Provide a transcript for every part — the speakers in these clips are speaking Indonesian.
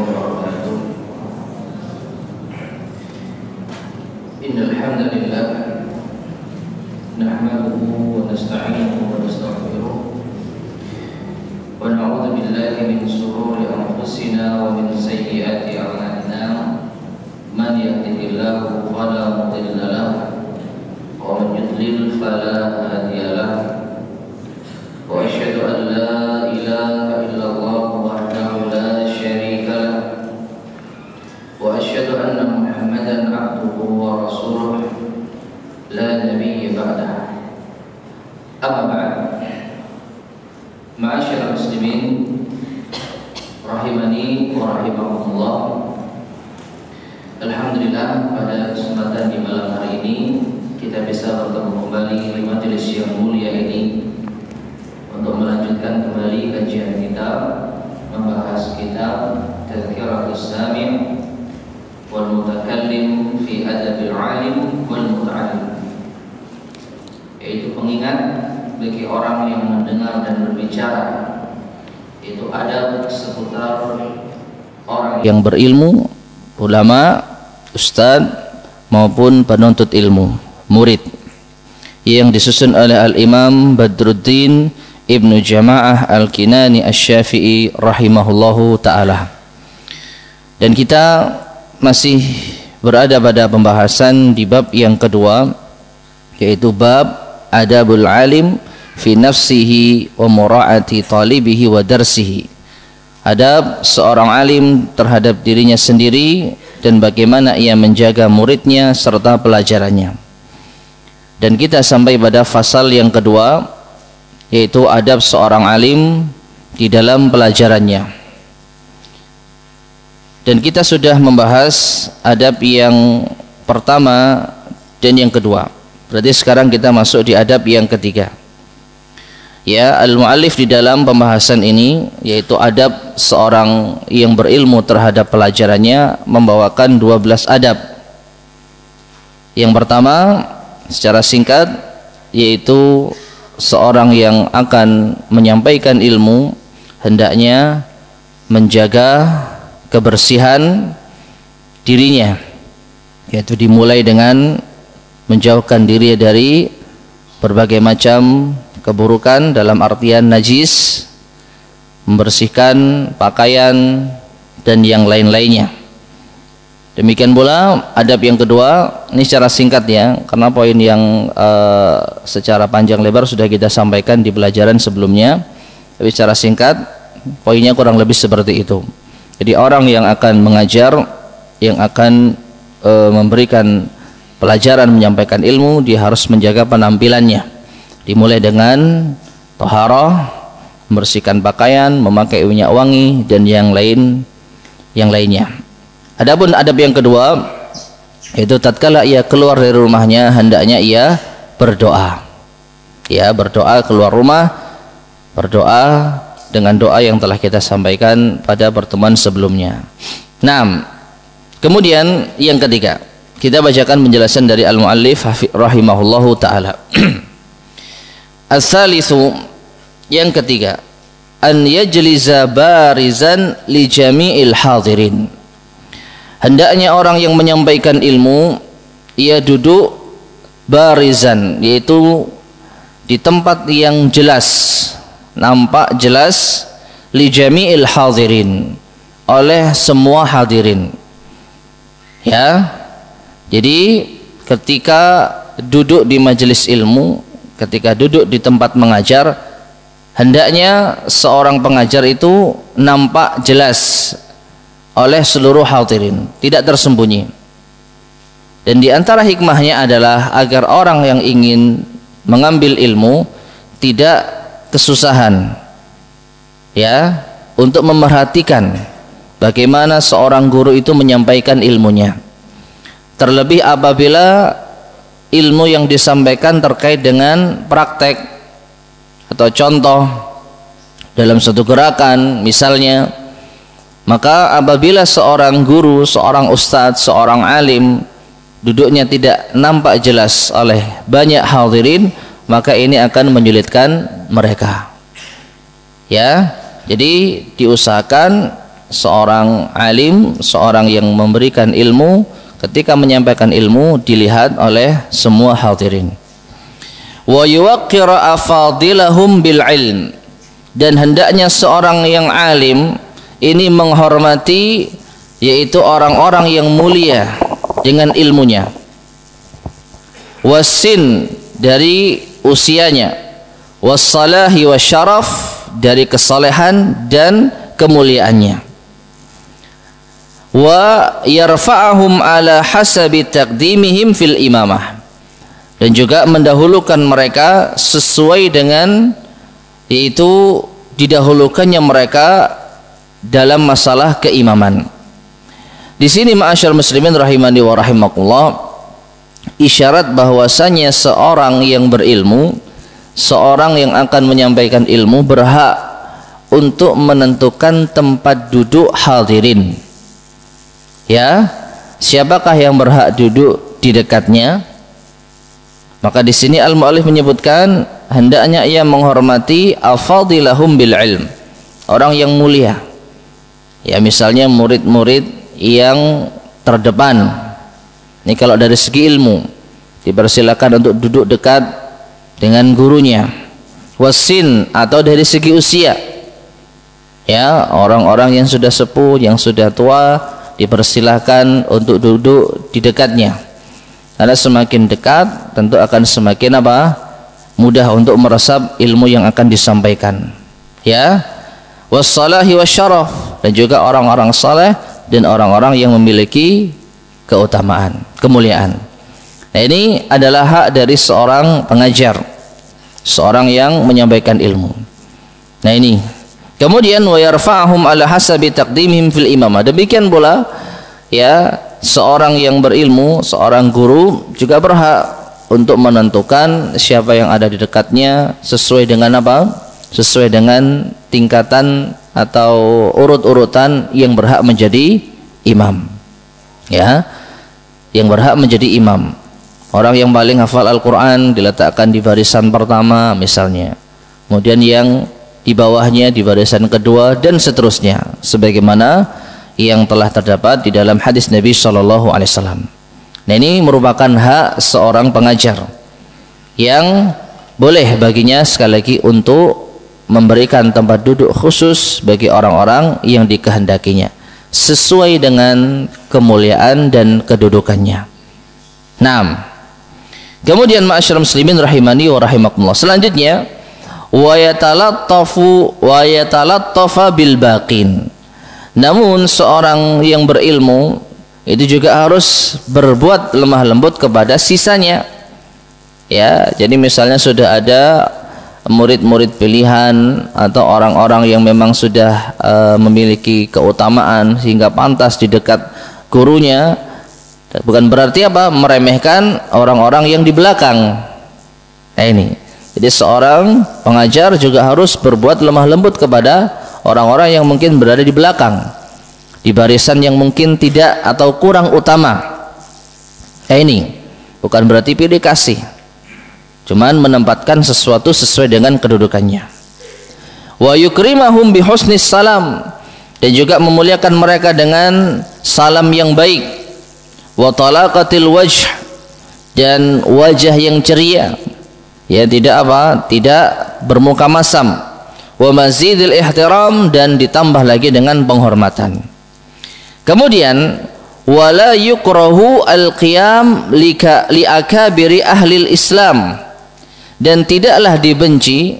wabarakatuh. Innal hamdalillah nahmaduhu wa nasta'inuhu wa nastaghfiruh wa na'udzu billahi min shururi anfusina wa min sayyiati a'malina. Man yahdihillahu fala mudilla lahu wa man yudlil fala hadiya lahu. Wa asyhadu an la ilaha illallah wahdahu la syarika lahu wa asyhadu anna Muhammadan abduhu wa rasuluh la nabiyya ba'dahu. Amma ba'd. Ma'asyiral muslimin rahimani wa rahimakumullah. Alhamdulillah, pada kesempatan di malam hari ini kita bisa bertemu kembali di majelis yang mulia ini untuk melanjutkan kembali kajian kita membahas kitab Tadhkiratus Sami' wal Mutakallim fi Adabil Alim wal Muta'allim, yaitu pengingat bagi orang yang mendengar dan berbicara, itu adab seputar orang yang berilmu, ulama, ustadz maupun penuntut ilmu, murid, yang disusun oleh Al-Imam Badruddin Ibnu Jama'ah Al-Kinani Asy-Syafi'i rahimahullahu ta'ala. Dan kita masih berada pada pembahasan di bab yang kedua, yaitu bab adabul alim fi nafsihi wa mura'ati talibihi wa darsihi. Adab seorang alim terhadap dirinya sendiri dan bagaimana ia menjaga muridnya serta pelajarannya. Dan kita sampai pada fasal yang kedua, yaitu adab seorang alim di dalam pelajarannya. Dan kita sudah membahas adab yang pertama dan yang kedua. Berarti sekarang kita masuk di adab yang ketiga. Ya, al-mu'allif di dalam pembahasan ini, yaitu adab seorang yang berilmu terhadap pelajarannya, membawakan 12 adab. Yang pertama secara singkat, yaitu seorang yang akan menyampaikan ilmu hendaknya menjaga kebersihan dirinya, yaitu dimulai dengan menjauhkan diri dari berbagai macam keburukan dalam artian najis, membersihkan pakaian dan yang lain-lainnya. Demikian pula adab yang kedua, ini secara singkat ya, karena poin yang secara panjang lebar sudah kita sampaikan di pelajaran sebelumnya, tapi secara singkat poinnya kurang lebih seperti itu. Jadi orang yang akan mengajar, yang akan memberikan pelajaran, menyampaikan ilmu, dia harus menjaga penampilannya. Dimulai dengan taharah, membersihkan pakaian, memakai minyak wangi dan yang lainnya. Adapun adab yang kedua, yaitu tatkala ia keluar dari rumahnya hendaknya ia berdoa. Ya, berdoa keluar rumah, berdoa dengan doa yang telah kita sampaikan pada pertemuan sebelumnya. Nah, kemudian yang ketiga, kita bacakan penjelasan dari al-muallif rahimahullahu taala. As-salisu, yang ketiga, an yajliza barizan li jami'il hadirin. Hendaknya orang yang menyampaikan ilmu ia duduk barizan, yaitu di tempat yang jelas, nampak jelas, li jami'il hadirin, oleh semua hadirin. Ya. Jadi ketika duduk di majelis ilmu, ketika duduk di tempat mengajar, hendaknya seorang pengajar itu nampak jelas oleh seluruh hadirin, tidak tersembunyi. Dan di antara hikmahnya adalah agar orang yang ingin mengambil ilmu tidak kesusahan, ya, untuk memerhatikan bagaimana seorang guru itu menyampaikan ilmunya. Terlebih apabila ilmu yang disampaikan terkait dengan praktek atau contoh dalam satu gerakan misalnya, maka apabila seorang guru, seorang ustadz, seorang alim duduknya tidak nampak jelas oleh banyak hadirin, maka ini akan menyulitkan mereka. Ya, jadi diusahakan seorang alim, seorang yang memberikan ilmu, ketika menyampaikan ilmu dilihat oleh semua hadirin. Wa yuwaqqira afadilahum bil ilm, dan hendaknya seorang yang alim ini menghormati yaitu orang-orang yang mulia dengan ilmunya. Wasin, dari usianya, wassalahi wasyaraf, dari kesalehan dan kemuliaannya. Wa yarfa'ahum ala hasabi taqdimihim fil imamah, dan juga mendahulukan mereka sesuai dengan yaitu didahulukannya mereka dalam masalah keimaman. Di sini ma'asyar muslimin rahimani wa rahimakumullah, isyarat bahwasanya seorang yang berilmu, seorang yang akan menyampaikan ilmu berhak untuk menentukan tempat duduk hadirin. Ya, siapakah yang berhak duduk di dekatnya? Maka di sini al-mu'allif menyebutkan hendaknya ia menghormati afadilahum bil ilm, orang yang mulia. Ya, misalnya murid-murid yang terdepan. Ini kalau dari segi ilmu dipersilakan untuk duduk dekat dengan gurunya. Wasin, atau dari segi usia, ya, orang-orang yang sudah sepuh, yang sudah tua dipersilakan untuk duduk di dekatnya. Karena semakin dekat tentu akan semakin mudah untuk meresap ilmu yang akan disampaikan. Ya, wassalahi wasyaraf, dan juga orang-orang saleh dan orang-orang yang memiliki keutamaan, kemuliaan. Nah, ini adalah hak dari seorang pengajar, seorang yang menyampaikan ilmu. Nah, ini. Kemudian wa yarfa'hum ala hasabi taqdimihim fil imamah. Demikian pula ya, seorang yang berilmu, seorang guru juga berhak untuk menentukan siapa yang ada di dekatnya sesuai dengan sesuai dengan tingkatan atau urut-urutan yang berhak menjadi imam. Ya, yang berhak menjadi imam. Orang yang paling hafal Al-Quran diletakkan di barisan pertama misalnya, kemudian yang di bawahnya di barisan kedua, dan seterusnya, sebagaimana yang telah terdapat di dalam hadis Nabi Shallallahu Alaihi Wasallam. Nah, ini merupakan hak seorang pengajar yang boleh baginya sekali lagi untuk memberikan tempat duduk khusus bagi orang-orang yang dikehendakinya sesuai dengan kemuliaan dan kedudukannya. Nah, kemudian ma'asyiral muslimin rahimani wa rahimakumullah, selanjutnya wa yatalattafa bil baqin. Namun seorang yang berilmu itu juga harus berbuat lemah lembut kepada sisanya. Ya, jadi misalnya sudah ada murid-murid pilihan atau orang-orang yang memang sudah memiliki keutamaan sehingga pantas di dekat gurunya, bukan berarti meremehkan orang-orang yang di belakang. Nah, ini. Jadi seorang pengajar juga harus berbuat lemah lembut kepada orang-orang yang mungkin berada di belakang, di barisan yang mungkin tidak atau kurang utama. Nah, ini bukan berarti pilih kasih, cuman menempatkan sesuatu sesuai dengan kedudukannya. Wa yukrimahum bihusnis salam, dan juga memuliakan mereka dengan salam yang baik. Wa talaqatil wajh, dan wajah yang ceria, ya, tidak bermuka masam. Wa mazidil ihtiram, dan ditambah lagi dengan penghormatan. Kemudian wala yukrahu al-qiyam li akabiri ahli Islam, dan tidaklah dibenci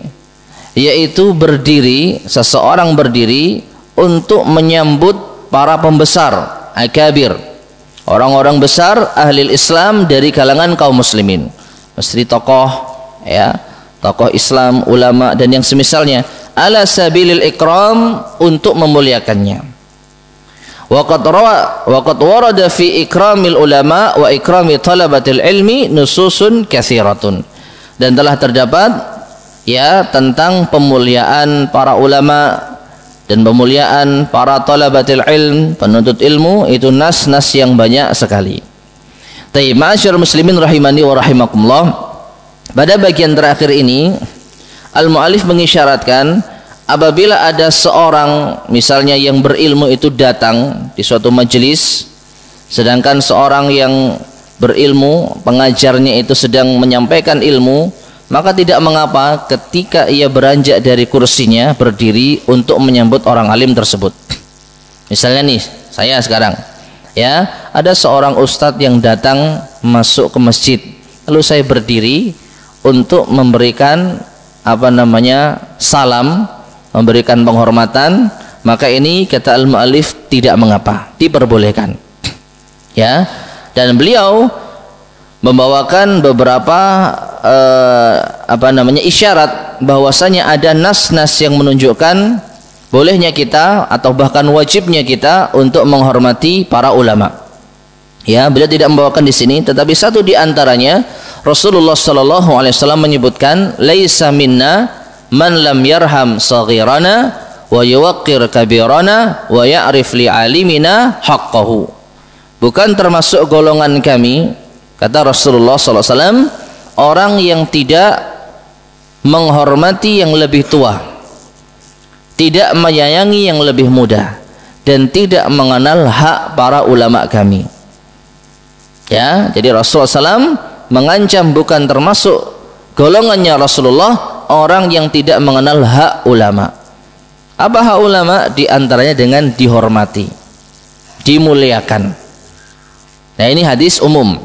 yaitu berdiri, seseorang berdiri untuk menyambut para pembesar akabir, orang-orang besar ahli Islam dari kalangan kaum muslimin, mesti tokoh, ya, tokoh Islam, ulama dan yang semisalnya, ala sabilil ikram, untuk memuliakannya. Waqad warada fi ikramil ulama wa ikrami talabatil ilmi nususun katsiratun, dan telah terdapat ya tentang pemuliaan para ulama dan pemuliaan para talabatil ilm, penuntut ilmu, itu nas-nas yang banyak sekali. Taib, ma'asyiral muslimin rahimani wa rahimakumullah, pada bagian terakhir ini al-mu'allif mengisyaratkan apabila ada seorang misalnya yang berilmu itu datang di suatu majelis, sedangkan seorang yang berilmu, pengajarnya itu sedang menyampaikan ilmu, maka tidak mengapa ketika ia beranjak dari kursinya berdiri untuk menyambut orang alim tersebut. Misalnya nih, saya sekarang ya, ada seorang ustadz yang datang masuk ke masjid, lalu saya berdiri untuk memberikan salam, memberikan penghormatan, maka ini kata al-mu'allif tidak mengapa, diperbolehkan. Ya, dan beliau membawakan beberapa isyarat bahwasanya ada nas-nas yang menunjukkan bolehnya kita atau bahkan wajibnya kita untuk menghormati para ulama. Ya, beliau tidak membawakan di sini, tetapi satu di antaranya Rasulullah sallallahu alaihi wasallam menyebutkan, "Laisa minna man lam yarham saghirana wa yuwaqqir kabirana wa ya'rif li alimina haqqahu." Bukan termasuk golongan kami, kata Rasulullah sallallahu alaihi wasallam, orang yang tidak menghormati yang lebih tua, tidak menyayangi yang lebih muda, dan tidak mengenal hak para ulama kami. Ya, jadi Rasulullah SAW mengancam bukan termasuk golongannya Rasulullah orang yang tidak mengenal hak ulama. Apa hak ulama? Di antaranya dengan dihormati, dimuliakan. Nah, ini hadis umum.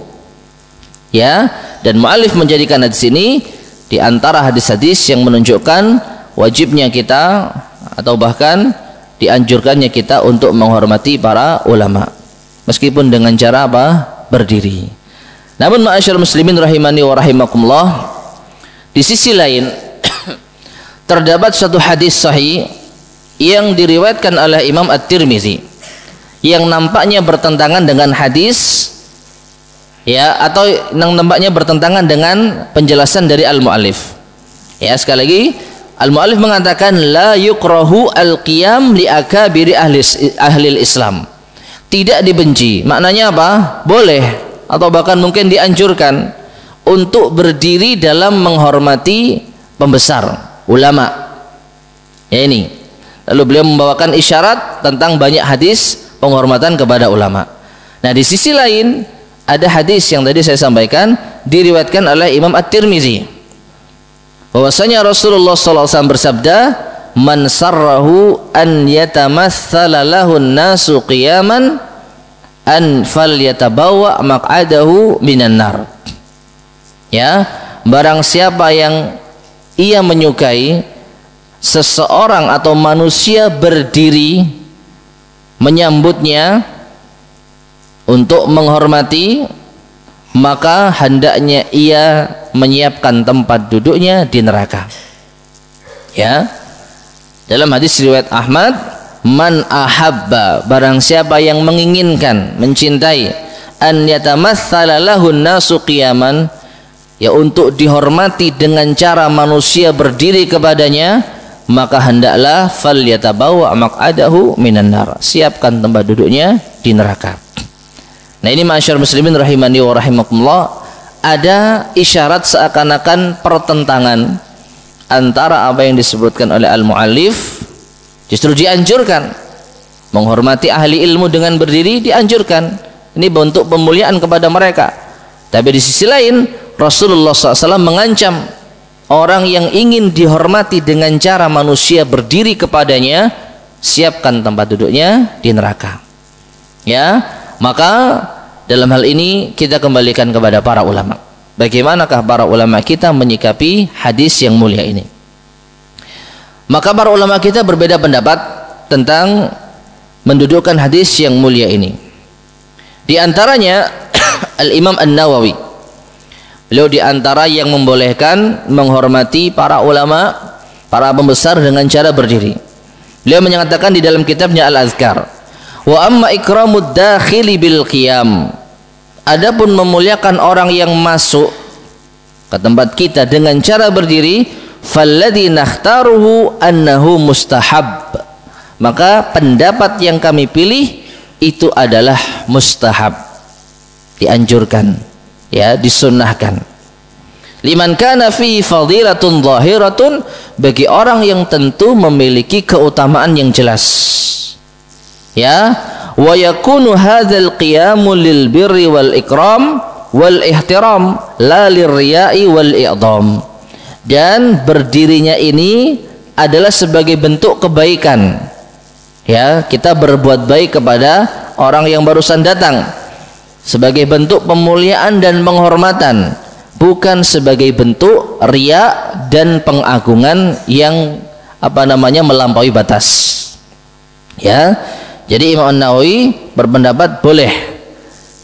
Ya, dan mu'allif menjadikan hadis ini di antara hadis-hadis yang menunjukkan wajibnya kita atau bahkan dianjurkannya kita untuk menghormati para ulama, meskipun dengan cara apa? Berdiri. Namun ma'asyarul muslimin rahimani wa rahimakumullah, di sisi lain terdapat satu hadis sahih yang diriwayatkan oleh Imam At-Tirmizi yang nampaknya bertentangan dengan hadis, ya, atau yang nampaknya bertentangan dengan penjelasan dari al-mu'allif. Ya, sekali lagi al-mu'allif mengatakan la yukrahu al-qiyam li akabiri ahli Islam. Tidak dibenci. Maknanya apa? Boleh atau bahkan mungkin dianjurkan untuk berdiri dalam menghormati pembesar ulama. Ya, ini. Lalu beliau membawakan isyarat tentang banyak hadis penghormatan kepada ulama. Nah, di sisi lain ada hadis yang tadi saya sampaikan diriwayatkan oleh Imam At-Tirmizi bahwasanya Rasulullah SAW bersabda, "Man sarrahu an yatamassala lahu an-nasu qiyaman an falyatabawa maq'adahu minan nar." Ya, barang siapa yang ia menyukai seseorang atau manusia berdiri menyambutnya untuk menghormati, maka hendaknya ia menyiapkan tempat duduknya di neraka. Ya, dalam hadis riwayat Ahmad, man ahabba, barang siapa yang menginginkan, mencintai, an yatamassala lahun nasu qiyaman, ya, untuk dihormati dengan cara manusia berdiri kepadanya, maka hendaklah falyatabawa maq'adahu minan nar, siapkan tempat duduknya di neraka. Nah, ini ma'asyarul muslimin rahimani wa rahimakumullah, ada isyarat seakan-akan pertentangan antara apa yang disebutkan oleh al-mu'allif. Justru dianjurkan menghormati ahli ilmu dengan berdiri, dianjurkan, ini bentuk pemuliaan kepada mereka. Tapi di sisi lain Rasulullah SAW mengancam orang yang ingin dihormati dengan cara manusia berdiri kepadanya, siapkan tempat duduknya di neraka. Ya, maka dalam hal ini kita kembalikan kepada para ulama. Bagaimanakah para ulama kita menyikapi hadis yang mulia ini? Maka para ulama kita berbeda pendapat tentang mendudukkan hadis yang mulia ini. Di antaranya Al-Imam An-Nawawi, beliau di antara yang membolehkan menghormati para ulama, para pembesar dengan cara berdiri. Beliau menyatakan di dalam kitabnya Al-Azkar, wa amma ikramud dakhili bil qiyam, adapun memuliakan orang yang masuk ke tempat kita dengan cara berdiri, falladzi nakhtaruhu annahu mustahab, maka pendapat yang kami pilih itu adalah mustahab, dianjurkan, ya, disunnahkan. Liman kana fi fadilatun zahiratun, bagi orang yang tentu memiliki keutamaan yang jelas. Ya, wa yakunu hadzal qiyamu lil birri wal ikram wal ihtiram la lirriya'i wal i'dham. Dan berdirinya ini adalah sebagai bentuk kebaikan. Ya, kita berbuat baik kepada orang yang barusan datang sebagai bentuk pemuliaan dan penghormatan, bukan sebagai bentuk riya dan pengagungan yang melampaui batas. Ya, jadi Imam An-Nawawi berpendapat boleh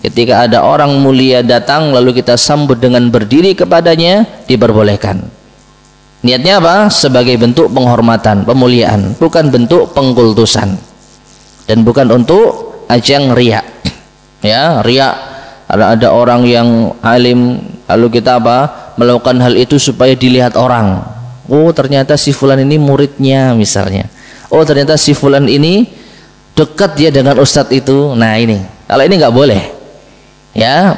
ketika ada orang mulia datang lalu kita sambut dengan berdiri kepadanya, diperbolehkan. Niatnya apa? Sebagai bentuk penghormatan, pemuliaan, bukan bentuk pengkultusan dan bukan untuk ajang riya. Ya, riya, ada orang yang alim lalu kita melakukan hal itu supaya dilihat orang. Oh, ternyata si fulan ini muridnya misalnya. Oh, ternyata si fulan ini dekat dia dengan ustadz itu. Nah, ini kalau ini nggak boleh. Ya,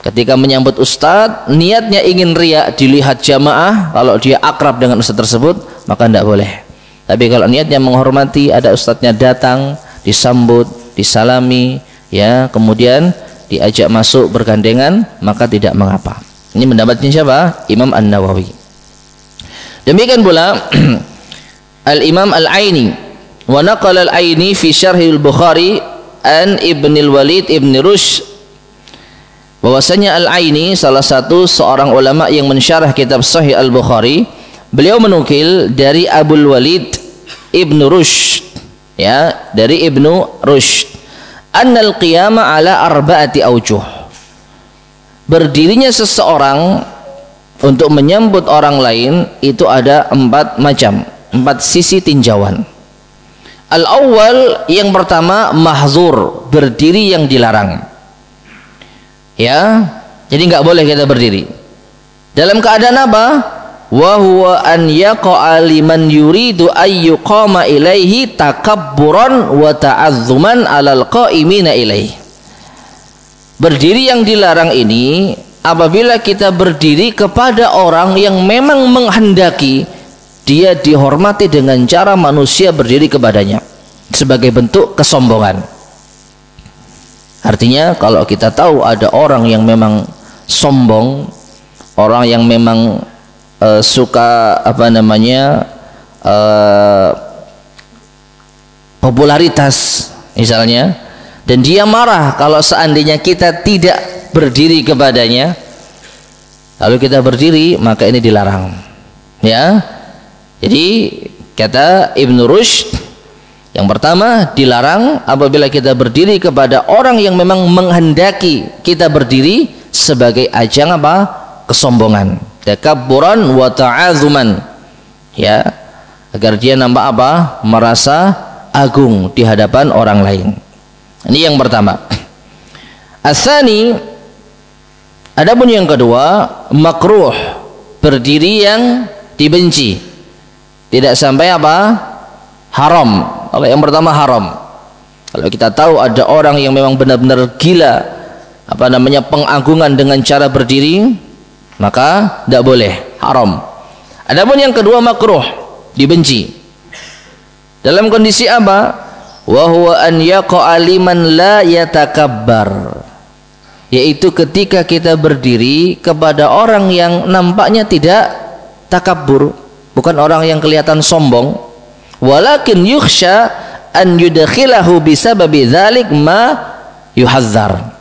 ketika menyambut ustadz niatnya ingin riya, dilihat jamaah, kalau dia akrab dengan ustadz tersebut maka tidak boleh. Tapi kalau niatnya menghormati, ada ustadznya datang, disambut, disalami, ya, kemudian diajak masuk bergandengan, maka tidak mengapa. Ini pendapatnya siapa? Imam An-Nawawi. Demikian pula Al-Imam Al-Aini, wa naqala Al-Aini fi Syarh Al-Bukhari an Ibn Al-Walid Ibn Rushd, bahwasanya Al-Aini salah satu seorang ulama yang mensyarah kitab Sahih Al-Bukhari, beliau menukil dari Abul Walid Ibn Rushd, ya, dari Ibnu Rushd, annal qiyama ala arba'ati aujuh, berdirinya seseorang untuk menyambut orang lain itu ada 4 macam, 4 sisi tinjauan. Al-awwal, yang pertama, mahzur, berdiri yang dilarang. Ya, jadi nggak boleh kita berdiri. Dalam keadaan apa? Wa huwa an yaqa'a liman yuridu ayyuqama ilaihi takabburan wa ta'azzuman 'alal qa'imina ilaihi. Berdiri yang dilarang ini apabila kita berdiri kepada orang yang memang menghendaki dia dihormati dengan cara manusia berdiri kepadanya sebagai bentuk kesombongan. Artinya kalau kita tahu ada orang yang memang sombong, orang yang memang suka popularitas misalnya, dan dia marah kalau seandainya kita tidak berdiri kepadanya, lalu kita berdiri, maka ini dilarang. Ya, jadi kata Ibn Rushd, yang pertama, dilarang apabila kita berdiri kepada orang yang memang menghendaki kita berdiri sebagai ajang kesombongan, takabburan wa ta'azuman, ya, agar dia nampak merasa agung di hadapan orang lain. Ini yang pertama. Asani, adapun yang kedua, makruh, berdiri yang dibenci, tidak sampai haram. Kalau yang pertama haram. Kalau kita tahu ada orang yang memang benar-benar gila pengagungan dengan cara berdiri, maka tidak boleh, haram. Adapun yang kedua, makruh, dibenci. Dalam kondisi apa? Wa huwa an yaqa'a liman la yatakabbar, yaitu ketika kita berdiri kepada orang yang nampaknya tidak takabbur, bukan orang yang kelihatan sombong. Walakin yukhsha an yudkhilahu bisababi dzalik ma yuhadzar.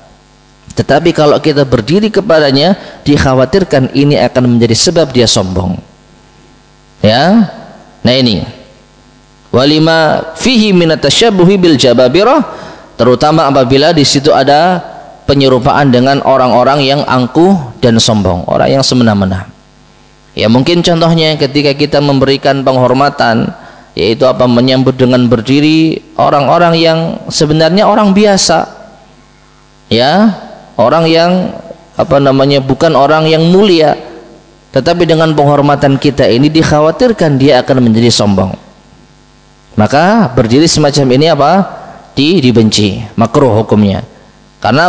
Tetapi kalau kita berdiri kepadanya, dikhawatirkan ini akan menjadi sebab dia sombong. Ya. Nah ini. Walima fihi min at-tashabbuhi bil jababirah, terutama apabila di situ ada penyerupaan dengan orang-orang yang angkuh dan sombong, orang yang semena-mena. Ya, mungkin contohnya ketika kita memberikan penghormatan, yaitu menyambut dengan berdiri orang-orang yang sebenarnya orang biasa, ya, orang yang bukan orang yang mulia, tetapi dengan penghormatan kita ini dikhawatirkan dia akan menjadi sombong, maka berdiri semacam ini dibenci, makruh hukumnya. Karena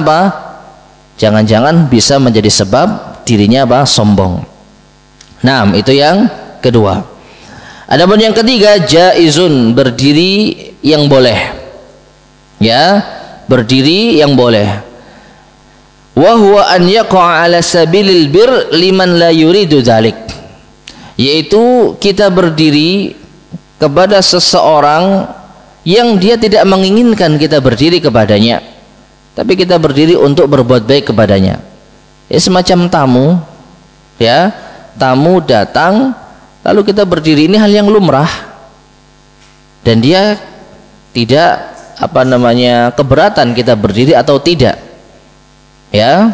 jangan-jangan bisa menjadi sebab dirinya apa? Sombong. Nah, itu yang kedua. Adapun yang ketiga, jaizun, berdiri yang boleh. Ya, berdiri yang boleh. Wa huwa an yaqa'a ala sabilil bir liman la yuridu dzalik. Yaitu kita berdiri kepada seseorang yang dia tidak menginginkan kita berdiri kepadanya, tapi kita berdiri untuk berbuat baik kepadanya. Ya, semacam tamu, ya, tamu datang lalu kita berdiri, ini hal yang lumrah dan dia tidak keberatan kita berdiri atau tidak. Ya,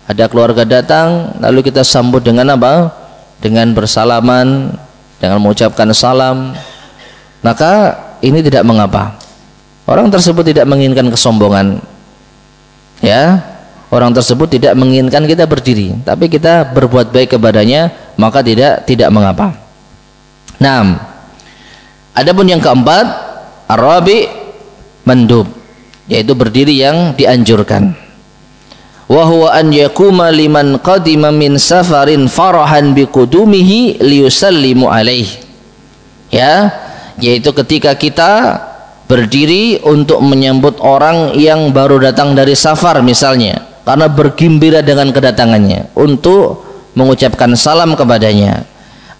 ada keluarga datang lalu kita sambut dengan apa? Dengan bersalaman, dengan mengucapkan salam, maka ini tidak mengapa. Orang tersebut tidak menginginkan kesombongan, ya, orang tersebut tidak menginginkan kita berdiri, tapi kita berbuat baik kepadanya, maka tidak mengapa. Nah, adapun yang keempat, ar-rabi mandub, yaitu berdiri yang dianjurkan. Wa huwa an yakuma liman qadima min safarin farahan biqudumihi liyusallimu alaihi. Ya, yaitu ketika kita berdiri untuk menyambut orang yang baru datang dari safar misalnya, karena bergembira dengan kedatangannya, untuk mengucapkan salam kepadanya.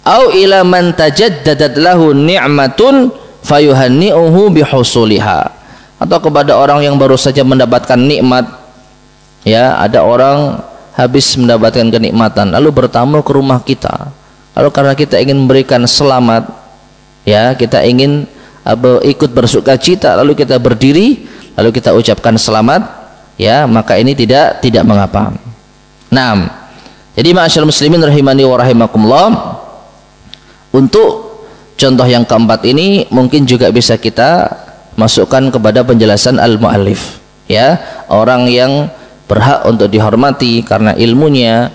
Au ila man tajaddadat lahu ni'matun fayuhanni'uhu bihusuliha, atau kepada orang yang baru saja mendapatkan nikmat. Ya, ada orang habis mendapatkan kenikmatan lalu bertamu ke rumah kita, lalu karena kita ingin memberikan selamat, ya, kita ingin ikut bersuka cita, lalu kita berdiri lalu kita ucapkan selamat, ya, maka ini tidak mengapa. Nah, jadi ma'asyiral muslimin rahimani wa rahimakumullah, untuk contoh yang keempat ini mungkin juga bisa kita masukkan kepada penjelasan al-muallif, ya, orang yang berhak untuk dihormati karena ilmunya,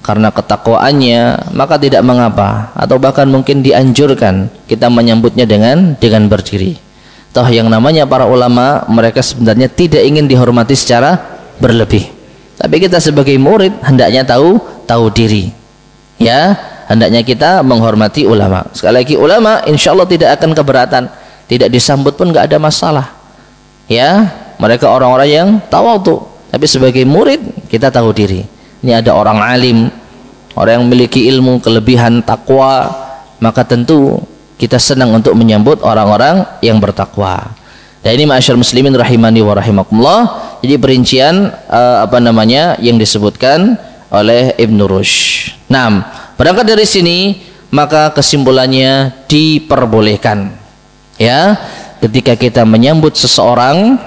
karena ketakwaannya, maka tidak mengapa, atau bahkan mungkin dianjurkan kita menyambutnya dengan berdiri. Toh yang namanya para ulama, mereka sebenarnya tidak ingin dihormati secara berlebih, tapi kita sebagai murid hendaknya tahu diri, ya, hendaknya kita menghormati ulama. Sekali lagi, ulama insya Allah tidak akan keberatan, tidak disambut pun nggak ada masalah, ya, mereka orang-orang yang tawadhu. Tapi sebagai murid kita tahu diri. Ini ada orang alim, orang yang memiliki ilmu, kelebihan takwa, maka tentu kita senang untuk menyambut orang-orang yang bertakwa. Dan ini ma'asyar muslimin rahimani wa rahimakumullah, jadi perincian yang disebutkan oleh Ibn Rushd. Nah, berangkat dari sini maka kesimpulannya diperbolehkan, ya, ketika kita menyambut seseorang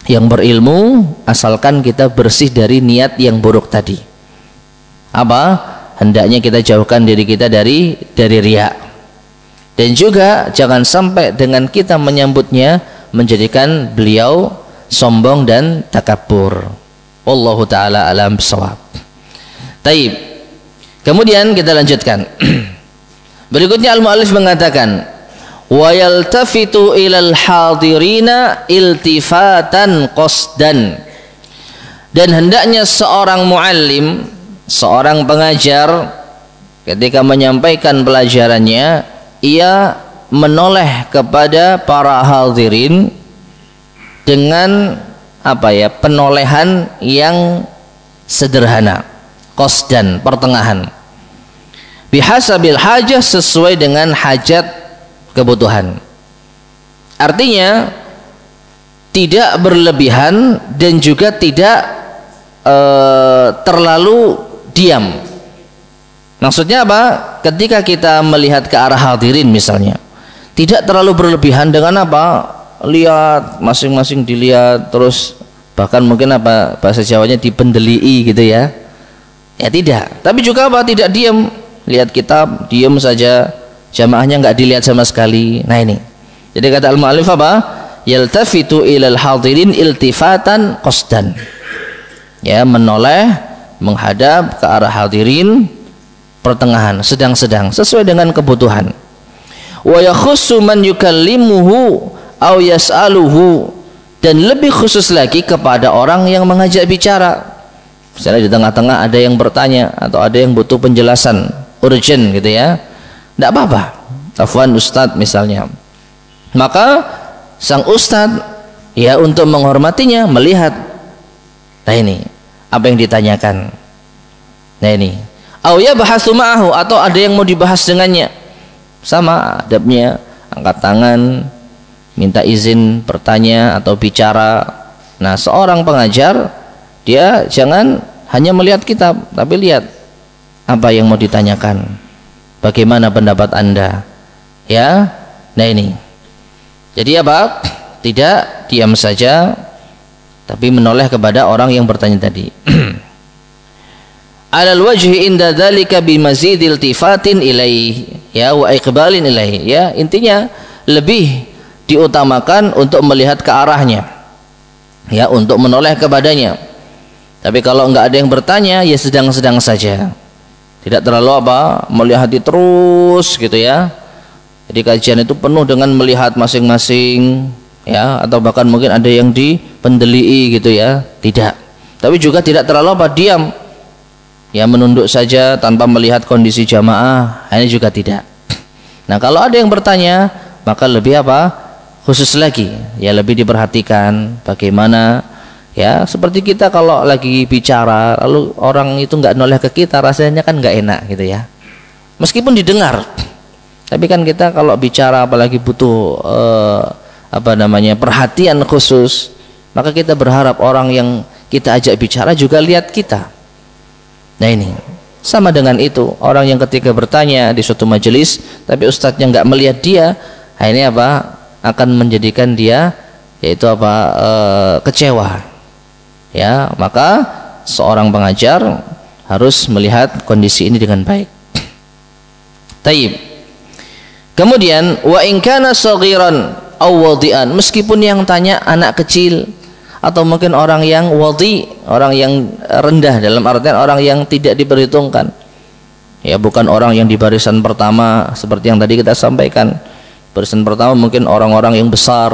yang berilmu, asalkan kita bersih dari niat yang buruk tadi. Apa? Hendaknya kita jauhkan diri kita dari riya. Dan juga jangan sampai dengan kita menyambutnya menjadikan beliau sombong dan takabur. Wallahu taala alam bisawab. Taib. Kemudian kita lanjutkan. Berikutnya al-muallif mengatakan, wa yaltafitu ilal hadirina iltifatan qasdan, dan hendaknya seorang muallim, seorang pengajar, ketika menyampaikan pelajarannya, ia menoleh kepada para hadirin dengan penolehan yang sederhana, qasdan, pertengahan, bihasabil hajah, sesuai dengan hajat, kebutuhan. Artinya tidak berlebihan dan juga tidak terlalu diam. Maksudnya apa? Ketika kita melihat ke arah hadirin misalnya, tidak terlalu berlebihan dengan lihat masing-masing, dilihat terus, bahkan mungkin bahasa Jawanya dipendelii gitu ya. Ya tidak. Tapi juga tidak diam, lihat kitab diam saja, jamaahnya nggak dilihat sama sekali. Nah ini, jadi kata al-mu'allif yaltafitu ilal hadirin iltifatan qasdan, ya, menoleh, menghadap ke arah hadirin, pertengahan, sedang-sedang, sesuai dengan kebutuhan. Wa yakhussu man yukallimuhu aw yas'aluhu, dan lebih khusus lagi kepada orang yang mengajak bicara, Misalnya di tengah-tengah ada yang bertanya atau ada yang butuh penjelasan urgent gitu ya, tidak apa-apa, afwan Ustadz misalnya, maka sang Ustadz ya untuk menghormatinya melihat, nah ini apa yang ditanyakan, nah ini au yabhasu ma'ahu, atau ada yang mau dibahas dengannya, sama adabnya, angkat tangan, minta izin bertanya atau bicara. Nah seorang pengajar dia jangan hanya melihat kitab, tapi lihat apa yang mau ditanyakan, bagaimana pendapat Anda ya. Nah ini jadi apa, tidak diam saja tapi menoleh kepada orang yang bertanya tadi. Alal wajhi inda dzalika bimazidil tifatin ilaih ya wa iqbalin ilaih, ya intinya lebih diutamakan untuk melihat ke arahnya ya, untuk menoleh kepadanya. Tapi kalau enggak ada yang bertanya ya sedang-sedang saja, tidak terlalu apa, melihati terus gitu ya. Jadi kajian itu penuh dengan melihat masing-masing ya, atau bahkan mungkin ada yang dipendelii gitu ya, tidak. Tapi juga tidak terlalu apa, diam ya, menunduk saja tanpa melihat kondisi jamaah, ini juga tidak. Nah kalau ada yang bertanya maka lebih apa, khusus lagi ya, lebih diperhatikan bagaimana ya. Seperti kita kalau lagi bicara lalu orang itu nggak noleh ke kita, rasanya kan nggak enak gitu ya, meskipun didengar. Tapi kan kita kalau bicara apalagi butuh perhatian khusus, maka kita berharap orang yang kita ajak bicara juga lihat kita. Nah ini sama dengan itu, orang yang ketika bertanya di suatu majelis tapi ustadznya nggak melihat dia, nah ini apa, akan menjadikan dia yaitu apa, kecewa ya. Maka seorang pengajar harus melihat kondisi ini dengan baik. Taib. Kemudian wa in kana saghiran aw wadi'an, meskipun yang tanya anak kecil atau mungkin orang yang wadi, orang yang rendah, dalam artian orang yang tidak diperhitungkan ya, bukan orang yang di barisan pertama seperti yang tadi kita sampaikan. Barisan pertama mungkin orang-orang yang besar,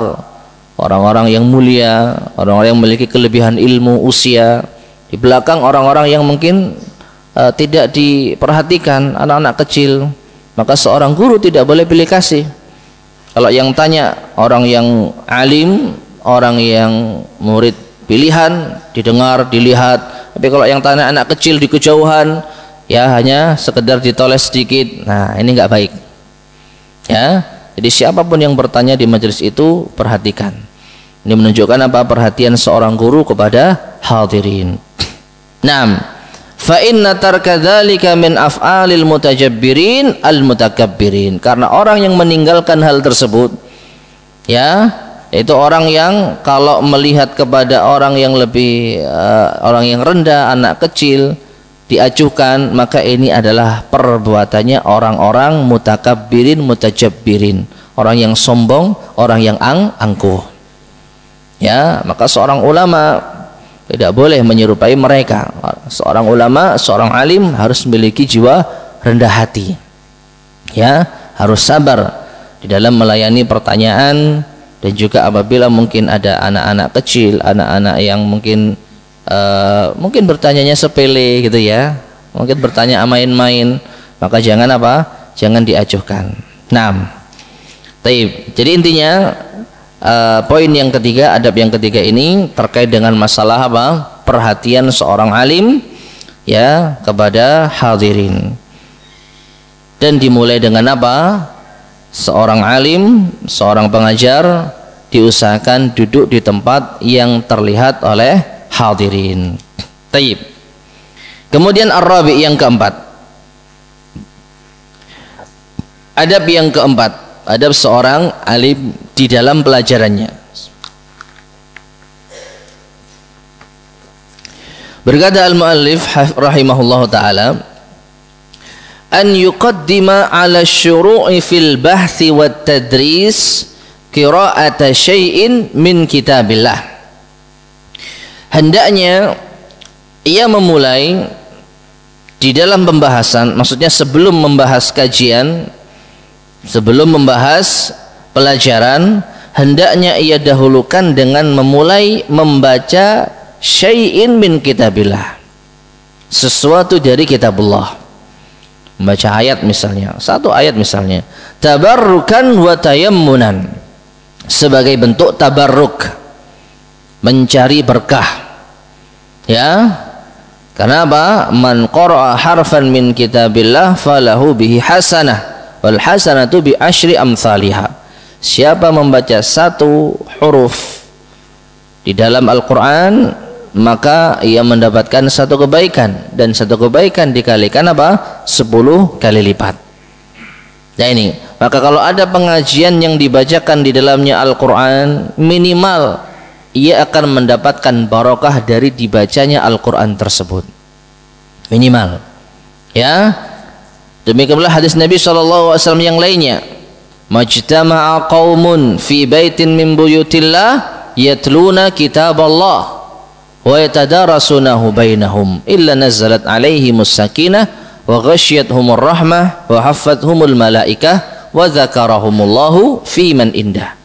orang-orang yang mulia, orang-orang yang memiliki kelebihan ilmu, usia. Di belakang orang-orang yang mungkin tidak diperhatikan, anak-anak kecil. Maka seorang guru tidak boleh pilih kasih. Kalau yang tanya orang yang alim, orang yang murid pilihan, didengar, dilihat. Tapi kalau yang tanya anak kecil di kejauhan ya, hanya sekedar ditoles sedikit, nah ini nggak baik ya. Jadi siapapun yang bertanya di majelis itu perhatikan. Ini menunjukkan apa, perhatian seorang guru kepada hadirin. Naam, fa inna tarka dzalika min af'alil mutajabbirin al mutakabbirin, karena orang yang meninggalkan hal tersebut ya, itu orang yang kalau melihat kepada orang yang lebih orang yang rendah, anak kecil diacuhkan, maka ini adalah perbuatannya orang-orang mutakabbirin mutajabbirin, orang yang sombong, orang yang angkuh ya. Maka seorang ulama tidak boleh menyerupai mereka. Seorang ulama, seorang alim harus memiliki jiwa rendah hati ya, harus sabar di dalam melayani pertanyaan. Dan juga apabila mungkin ada anak-anak kecil, anak-anak yang mungkin bertanyanya sepele gitu ya, mungkin bertanya main-main, maka jangan apa, jangan diacuhkan. Nah, jadi intinya poin yang ketiga, adab yang ketiga ini terkait dengan masalah apa, perhatian seorang alim ya kepada hadirin. Dan dimulai dengan apa, seorang alim, seorang pengajar diusahakan duduk di tempat yang terlihat oleh hadirin. Taib. Kemudian ar-rabi, yang keempat, adab yang keempat, adab seorang alim di dalam pelajarannya. Berkata al-muallif rahimahullahu taala, an yuqaddima ala syuru'i fil bahthi wat tadris qira'ata syai'in min kitabillah. Hendaknya ia memulai di dalam pembahasan, maksudnya sebelum membahas kajian, sebelum membahas pelajaran, hendaknya ia dahulukan dengan memulai membaca syai'in min kitabillah, sesuatu dari kitabullah. Membaca ayat misalnya, satu ayat misalnya, tabarrukan wa tayammunan, sebagai bentuk tabarruk, mencari berkah. Ya, karena apa? Man qara'a harfan min kitabillah falahu bihi hasanah wal hasanatu bi asyri amsalihha. Siapa membaca satu huruf di dalam Al-Qur'an, maka ia mendapatkan satu kebaikan, dan satu kebaikan dikalikan apa? 10 kali lipat. Nah ini, maka kalau ada pengajian yang dibacakan di dalamnya Al-Qur'an, minimal ia akan mendapatkan barokah dari dibacanya Al-Qur'an tersebut. Minimal. Ya. Demikianlah hadis Nabi SAW yang lainnya. Majtama'a qaumun fi baitin min buyutillah yatluna kitaballah wa yatadarasunahu bainahum illa nazalat alaihimus sakinah wa ghasyiyatuhumur rahmah wa haffathumul malaikah wa dzakarahumullahu fi man indah.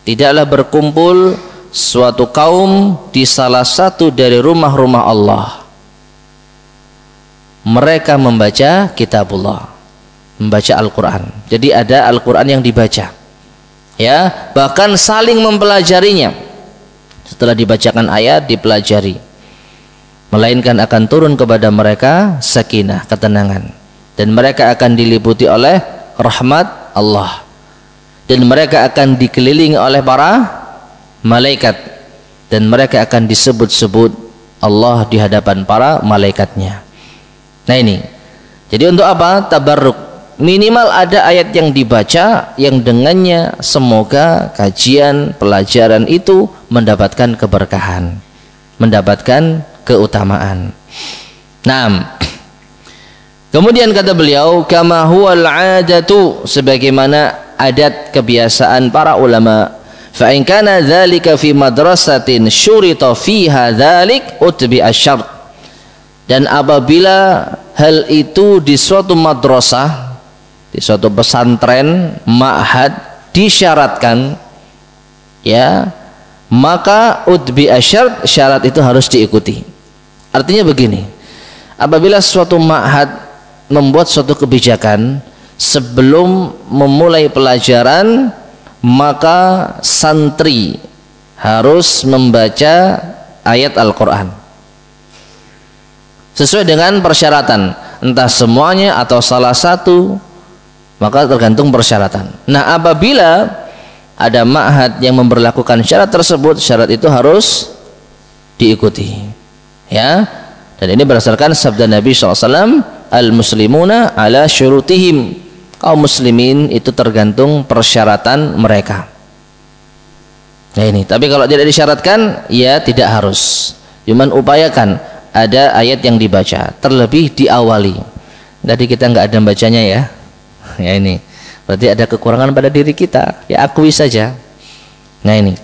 Tidaklah berkumpul suatu kaum di salah satu dari rumah-rumah Allah, mereka membaca kitabullah, membaca Al-Quran. Jadi ada Al-Quran yang dibaca, ya, bahkan saling mempelajarinya. Setelah dibacakan ayat, dipelajari, melainkan akan turun kepada mereka sakinah, ketenangan, dan mereka akan diliputi oleh rahmat Allah, dan mereka akan dikelilingi oleh para malaikat, dan mereka akan disebut-sebut Allah di hadapan para malaikatnya. Nah ini, jadi untuk apa? Tabarruk. Minimal ada ayat yang dibaca yang dengannya semoga kajian pelajaran itu mendapatkan keberkahan, mendapatkan keutamaan. Nah, kemudian kata beliau, kama huwal adatu, sebagaimana adat kebiasaan para ulama. Fa in kana dzalika fi madrasatin syurita fiha dzalik utbi asyart. Dan apabila hal itu di suatu madrasah, di suatu pesantren, ma'had, disyaratkan, ya, maka utbi asyart, syarat itu harus diikuti. Artinya begini, apabila suatu ma'had membuat suatu kebijakan, sebelum memulai pelajaran maka santri harus membaca ayat Al-Quran sesuai dengan persyaratan, entah semuanya atau salah satu, maka tergantung persyaratan. Nah, apabila ada ma'had yang memberlakukan syarat tersebut, syarat itu harus diikuti, ya. Dan ini berdasarkan sabda Nabi SAW, al-muslimuna ala syurutihim, kaum muslimin itu tergantung persyaratan mereka. Nah ini, tapi kalau tidak disyaratkan, ya tidak harus, cuman upayakan ada ayat yang dibaca, terlebih diawali. Tadi kita nggak ada bacanya ya. Ya ini, berarti ada kekurangan pada diri kita, ya akui saja. Nah ini,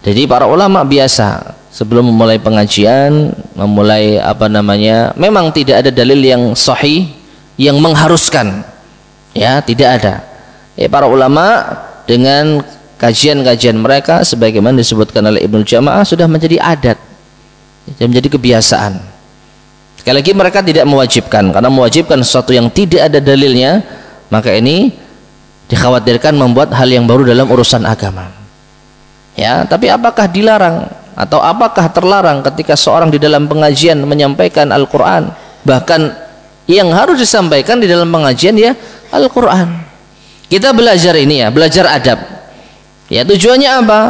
jadi para ulama biasa sebelum memulai pengajian, memulai apa namanya, memang tidak ada dalil yang sahih yang mengharuskan, ya tidak ada. Ya, para ulama dengan kajian-kajian mereka sebagaimana disebutkan oleh Ibnu Jamaah sudah menjadi adat, sudah menjadi kebiasaan. Sekali lagi mereka tidak mewajibkan, karena mewajibkan sesuatu yang tidak ada dalilnya, maka ini dikhawatirkan membuat hal yang baru dalam urusan agama. Ya, tapi apakah dilarang atau apakah terlarang ketika seorang di dalam pengajian menyampaikan Al-Quran? Bahkan yang harus disampaikan di dalam pengajian ya Al-Quran. Kita belajar ini ya, belajar adab. Ya, tujuannya apa?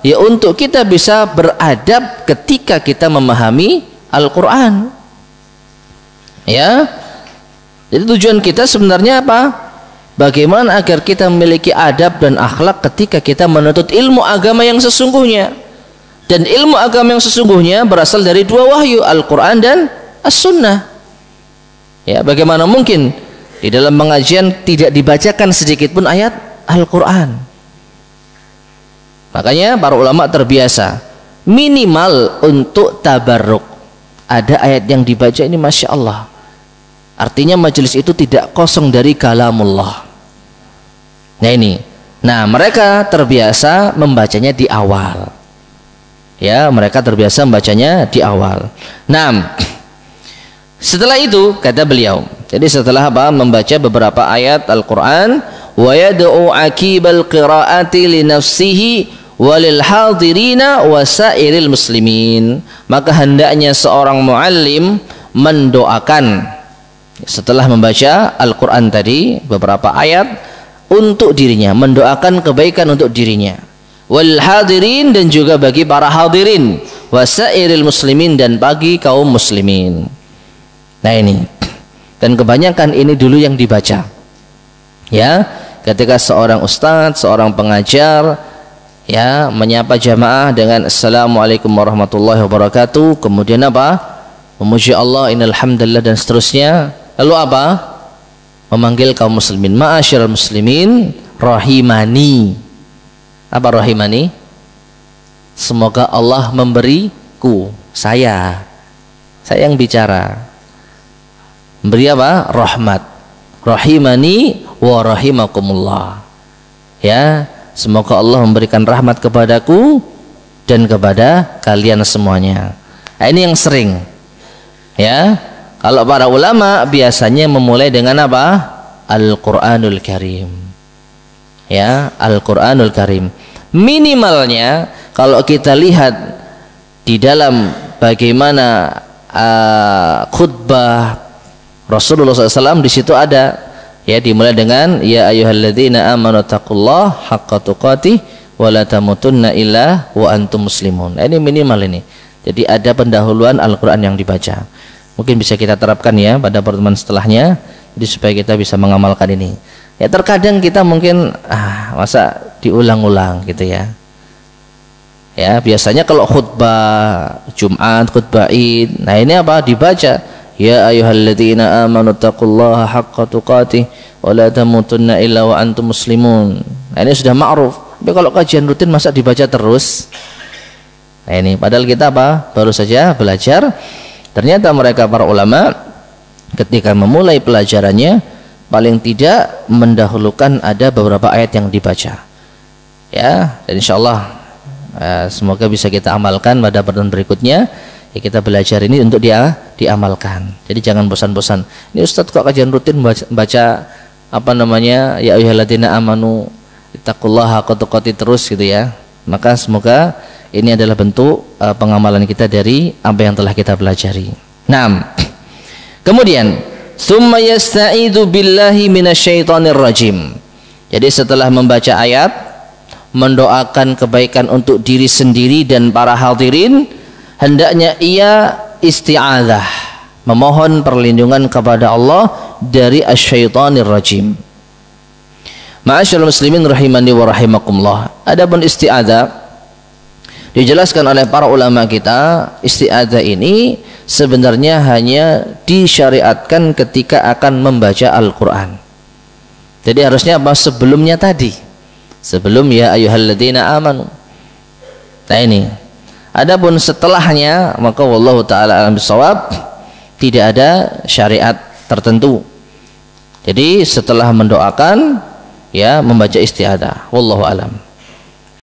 Ya untuk kita bisa beradab ketika kita memahami Al-Quran. Ya, jadi tujuan kita sebenarnya apa? Bagaimana agar kita memiliki adab dan akhlak ketika kita menuntut ilmu agama yang sesungguhnya. Dan ilmu agama yang sesungguhnya berasal dari dua wahyu, Al-Quran dan As-Sunnah. Ya, bagaimana mungkin di dalam pengajian tidak dibacakan sedikit pun ayat Al-Quran? Makanya para ulama terbiasa minimal untuk tabarruk ada ayat yang dibaca ini, Masya Allah, artinya majelis itu tidak kosong dari kalamullah. Nah ini, nah mereka terbiasa membacanya di awal, ya mereka terbiasa membacanya di awal. Nah, Setelah itu kata beliau, jadi setelah apa? Membaca beberapa ayat Al-Qur'an, wa yad'u akibal qiraati li nafsihi walil hadirina wasairil muslimin. Maka hendaknya seorang muallim mendoakan setelah membaca Al-Qur'an tadi beberapa ayat untuk dirinya, mendoakan kebaikan untuk dirinya, wal hadirin, dan juga bagi para hadirin, wasairil muslimin, dan bagi kaum muslimin. Nah ini, dan kebanyakan ini dulu yang dibaca ya, ketika seorang ustadz, seorang pengajar ya menyapa jamaah dengan assalamualaikum warahmatullahi wabarakatuh, kemudian apa? Memuji Allah, innal hamdalillah, dan seterusnya. Lalu apa? Memanggil kaum muslimin, ma'asyiral muslimin rahimani. Apa rahimani? Semoga Allah memberiku, saya yang bicara, memberi apa? Rahmat. Rahimani wa rahimakumullah. Ya, semoga Allah memberikan rahmat kepadaku dan kepada kalian semuanya. Nah, ini yang sering. Ya, kalau para ulama biasanya memulai dengan apa? Al-Qur'anul Karim. Ya, Al-Qur'anul Karim. Minimalnya kalau kita lihat di dalam bagaimana khutbah Rasulullah SAW, di situ ada ya, dimulai dengan ya ayyuhalladzina amanu taqullaha haqqa tuqatih wa la tamutunna illa wa antum muslimun. Nah, ini minimal ini. Jadi ada pendahuluan Al-Qur'an yang dibaca. Mungkin bisa kita terapkan ya pada pertemuan setelahnya, jadi supaya kita bisa mengamalkan ini. Ya terkadang kita mungkin masa diulang-ulang gitu ya. Ya biasanya kalau khutbah Jumat, khutbah Id, nah ini apa? Dibaca ya ayyuhalladzina amanu taqullaha haqqa tuqatih wa la tamutunna illa wa antum muslimun. Nah ini sudah ma'ruf. Tapi kalau kajian rutin masa dibaca terus? Nah ini padahal kita apa? Baru saja belajar. Ternyata mereka para ulama ketika memulai pelajarannya paling tidak mendahulukan ada beberapa ayat yang dibaca. Ya, dan insyaallah semoga bisa kita amalkan pada pertemuan berikutnya. Ya, kita belajar ini untuk diamalkan. Jadi jangan bosan-bosan. Ini Ustadz kok kajian rutin baca apa namanya ya ayyuhalladzina amanu taqullaha haqqa tuqatih terus gitu ya. Maka semoga ini adalah bentuk pengamalan kita dari apa yang telah kita pelajari. Nah, kemudian summa yasta'idu billahi minasyaitonir rajim. Jadi setelah membaca ayat, mendoakan kebaikan untuk diri sendiri dan para hadirin, hendaknya ia isti'adzah, memohon perlindungan kepada Allah dari asyaitonir rajim. Ma'asyiral muslimin rahimani wa rahimakumullah. Adapun isti'adzah dijelaskan oleh para ulama kita, isti'adzah ini sebenarnya hanya disyariatkan ketika akan membaca Al-Quran. Jadi harusnya apa? Sebelumnya tadi, sebelum ya ayyuhalladzina amanu. Nah ini. Adapun setelahnya maka wallahu taala alam bisawab, tidak ada syariat tertentu. Jadi setelah mendoakan ya membaca isti'adzah, wallahu alam.